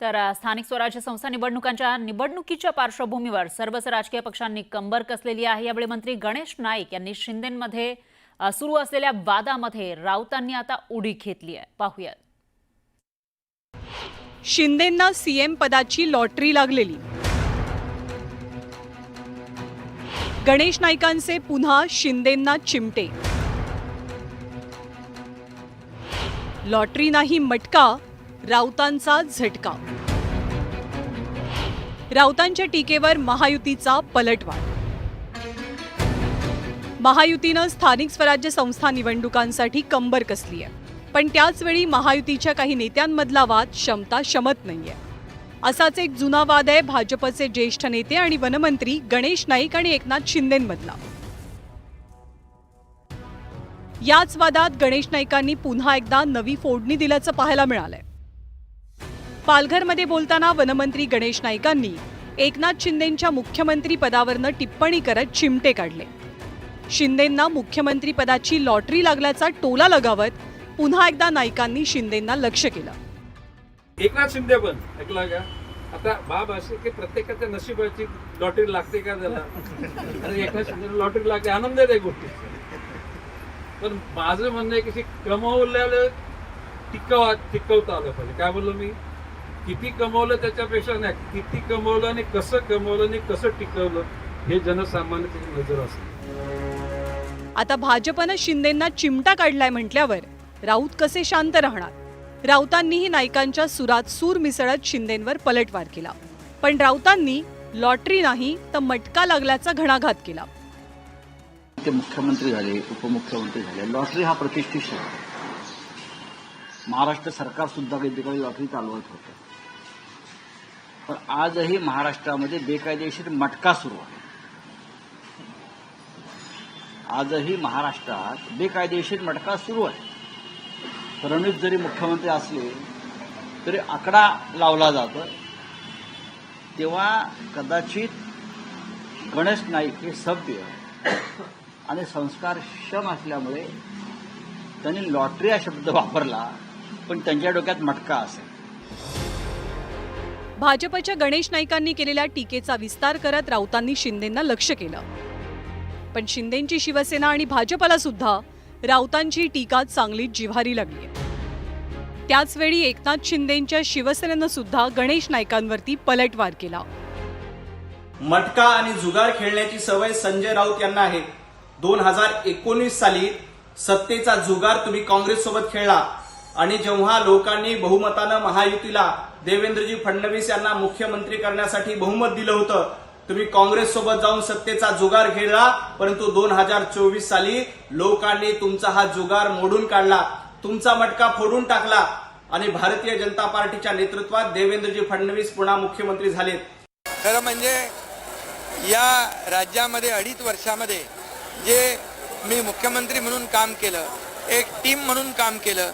तर स्थानिक स्वराज्य संस्था निवडणुकीच्या पार्श्वभूमीवर सर्वच राजकीय पक्षांनी कंबर कसलेली आहे। यावेळी मंत्री गणेश नाईक यांनी शिंदेंमध्ये सुरू असलेल्या वादामध्ये राऊतांनी आता उडी घेतली आहे। पाहूया। शिंदेंना सीएम पदाची लॉटरी लागलेली। गणेश नाईकांचे पुन्हा शिंदेंना चिमटे। लॉटरी नाही मटका, राऊतांचा झटका। राऊतांच्या टीकेवर महायुतीचा पलटवार। महायुतीनं स्थानिक स्वराज्य संस्था निवडणुकांसाठी कंबर कसली आहे, पण त्याच वेळी महायुतीच्या काही नेत्यांमधला वाद शमत नाहीये। असाच एक जुना वाद आहे भाजपचे ज्येष्ठ नेते आणि वनमंत्री गणेश नाईक आणि एकनाथ शिंदेंमधला। याच वादात गणेश नाईकांनी पुन्हा एकदा नवी फोडणी दिल्याचं पाहायला मिळालंय। पालघरमध्ये बोलताना वनमंत्री गणेश नाईकांनी एकनाथ शिंदेंच्या मुख्यमंत्री पदावरनं टिप्पणी करत चिमटे काढले। शिंदेंना मुख्यमंत्री पदाची लॉटरी लागल्याचा टोला लगावत पुन्हा एकदा नाईकांनी शिंदेंना लक्ष्य केलं। एकनाथ शिंदे पण ऐकला का? आता बाब असे की प्रत्येकाच्या नशिबाची लॉटरी लागते का त्याला? आणि एकनाथ शिंदे लॉटरी लागते, आनंद आहे त्या गोष्टी। पण माझं म्हणणं आहे की कमवलेलं टिकवता आलं पाहिजे। काय बोललो मी? किती कमवलं त्याच्यापेक्षा नाही, किती कमवलं आणि कसं कमवलं आणि कसं टिकवलं हे जनसामान्याची नजर असते। आता भाजपनं शिंदेंना चिमटा काढलाय म्हटल्यावर राऊत कसे शांत राहणार? राऊतांनीही नाईकांच्या सुरात सूर मिसळत शिंदेंवर पलटवार केला, पण राऊतांनी लॉटरी नाही तर मटका लागल्याचा घणाघात केला। ते मुख्यमंत्री झाले, उपमुख्यमंत्री झाले, लॉटरी हा प्रतिष्ठित शब्द आहे। महाराष्ट्र सरकार सुद्धा कधी लॉटरी चालवत होतं, पण आजही महाराष्ट्रामध्ये बेकायदेशीर मटका सुरू आहे। आजही महाराष्ट्रात बेकायदेशीर मटका सुरू आहे। फडणवीस जरी मुख्यमंत्री असले तरी आकडा लावला जातो, तेव्हा कदाचित गणेश नाईक हे सभ्य आणि संस्कारक्षम असल्यामुळे त्यांनी लॉटरी हा शब्द वापरला, पण त्यांच्या डोक्यात मटका असेल। भाजपच्या गणेश नाईकांनी केलेल्या टीकेचा विस्तार करत राऊतांनी शिंदेंना लक्ष्य केलं, पण शिंदेंची शिवसेना आणि भाजपला सुद्धा राऊतांची टीका चांगलीच जिव्हारी लागली। त्याचवेळी एकनाथ शिंदेंच्या शिवसेनेनं सुद्धा गणेश नाईकांवरती पलटवार केला। मटका आणि जुगार खेळण्याची सवय संजय राऊत यांना आहे। 2019 साली सत्तेचा जुगार तुम्ही काँग्रेस सोबत खेळला आणि जेव्हा लोकांनी बहुमतानं महायुतीला देवेंद्रजी फडणवीस यांना मुख्यमंत्री करण्यासाठी बहुमत दिलं होतं, तुम्ही काँग्रेस सोबत जाऊन सत्तेचा जुगार खेळला, परंतु 2024 साली लोकांनी तुमचा हा जुगार मोडून काढला, तुमचा मटका फोडून टाकला आणि भारतीय जनता पार्टीच्या नेतृत्वात देवेंद्रजी फडणवीस पुन्हा मुख्यमंत्री झालेत। खरं म्हणजे या राज्यामध्ये 2.5 वर्षामध्ये जे मी मुख्यमंत्री म्हणून काम केलं, एक टीम म्हणून काम केलं,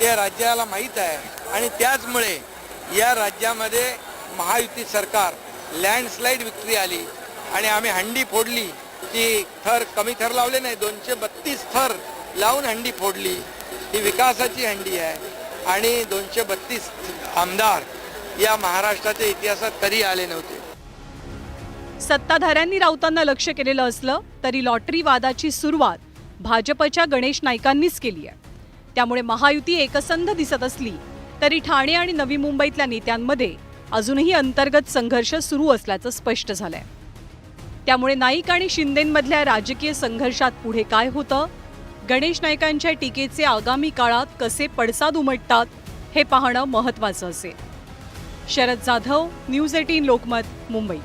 ते राज्याला माहीत आहे। आणि त्याचमुळे या राज्यामध्ये महायुती सरकार लँडस्लाइड विक्ट्री आली आणि आम्ही हंडी फोडली। ती कमी थर लावले नाही, 232 थर लावून हंडी फोडली। ही विकासाची हंडी आहे आणि 232 आमदार या महाराष्ट्राच्या इतिहासात कधी आले नव्हते। सत्ताधाऱ्यांनी राऊतांना लक्ष्य केलेलं असलं तरी लॉटरी वादाची सुरुवात भाजपच्या गणेश नाईकांनीच केली आहे। त्यामुळे महायुती एकसंध दिसत असली तरी ठाणे आणि नवी मुंबईतल्या नेत्यांमध्ये अजूनही अंतर्गत संघर्ष सुरू असल्याचं स्पष्ट झालंय। त्यामुळे नाईक आणि शिंदेंमधल्या राजकीय संघर्षात पुढे काय होतं, गणेश नाईकांच्या टीकेचे आगामी काळात कसे पडसाद उमटतात हे पाहणं महत्त्वाचं असेल। शरद जाधव, न्यूज 18 लोकमत, मुंबई।